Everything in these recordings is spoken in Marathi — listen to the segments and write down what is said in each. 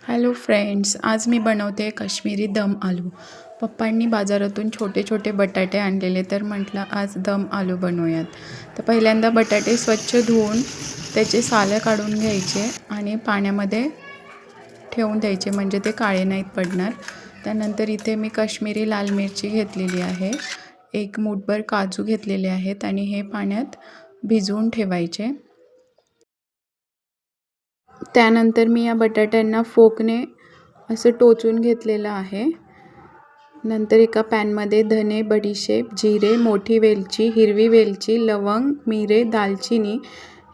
हॅलो फ्रेंड्स, आज मी बनवते काश्मीरी दम आलू. पप्पांनी बाजारातून छोटे छोटे बटाटे आणलेले, तर म्हटलं आज दम आलू बनवूयात. तर पहिल्यांदा बटाटे स्वच्छ धुवून त्याचे सालं काढून घ्यायचे आणि पाण्यामध्ये ठेवून द्यायचे, म्हणजे ते काळे नाहीत पडणार. त्यानंतर इथे मी काश्मीरी लाल मिरची घेतलेली आहे, एक मूठभर काजू घेतलेले आहेत आणि हे पाण्यात भिजवून ठेवायचे. त्यानंतर मी या बटाट्यांना फोकने असं टोचून घेतलेलं आहे. नंतर एका पॅनमध्ये धने, बडीशेप, जिरे, मोठी वेलची, हिरवी वेलची, लवंग, मिरे, दालचिनी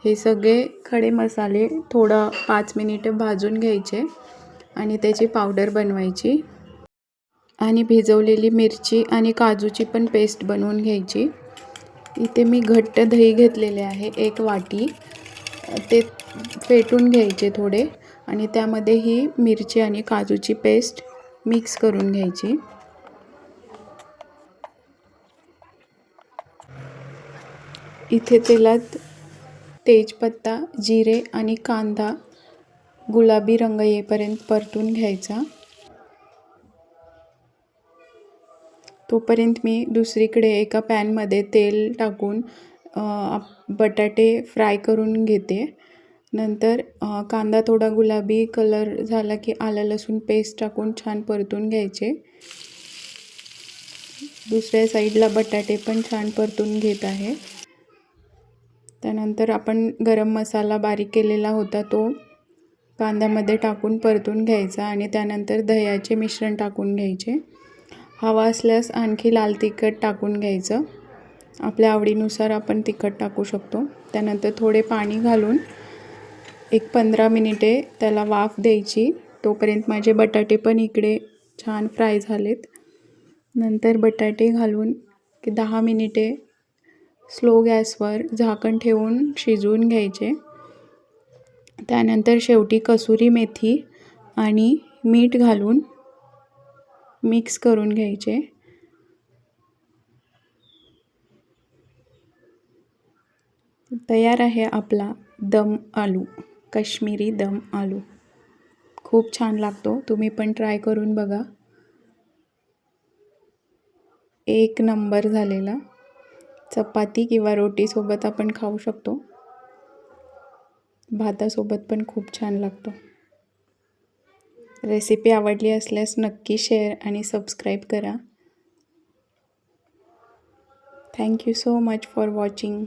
हे सगळे खडे मसाले थोडं 5 मिनिटं भाजून घ्यायचे आणि त्याची पावडर बनवायची. आणि भिजवलेली मिरची आणि काजूची पण पेस्ट बनवून घ्यायची. इथे मी घट्ट दही घेतलेले आहे 1 वाटी. ते फेटून घ्यायचे थोडे आणि त्यामध्ये ही मिरची आणि काजूची पेस्ट मिक्स करून घ्यायची. इथे तेलात तेजपत्ता, जिरे आणि कांदा गुलाबी रंग येईपर्यंत परतून घ्यायचा. तोपर्यंत मी दुसरीकडे एका पॅनमध्ये तेल टाकून बटाटे फ्राय करून घेते. नंतर कांदा थोडा गुलाबी कलर झाला की आलं लसूण पेस्ट टाकून छान परतून घ्यायचे. दुसऱ्या साईडला बटाटे पण छान परतून घेत आहे. त्यानंतर आपण गरम मसाला बारीक केलेला होता तो कांद्यामध्ये टाकून परतून घ्यायचा आणि त्यानंतर दह्याचे मिश्रण टाकून घ्यायचे. हवा असल्यास आणखी लाल तिखट टाकून घ्यायचं. आपल्या आवडीनुसार आपण तिखट टाकू शकतो. त्यानंतर थोडे पाणी घालून एक 15 मिनिटे त्याला वाफ द्यायची. तोपर्यंत माझे बटाटे पण इकडे छान फ्राय झालेत. नंतर बटाटे घालून 10 मिनिटे स्लो गॅसवर झाकण ठेवून शिजवून घ्यायचे. त्यानंतर शेवटी कसुरी मेथी आणि मीठ घालून मिक्स करून घ्यायचे. तयार आहे आपला दम आलू, काश्मीरी दम आलू. खूप छान लागतो. तुम्ही पण ट्राय करून बघा. एक नंबर झालेला. चपाती किंवा रोटीसोबत आपण खाऊ शकतो. भातासोबत पण खूप छान लागतो. रेसिपी आवडली असल्यास नक्की शेअर आणि सबस्क्राईब करा. Thank you so much for watching.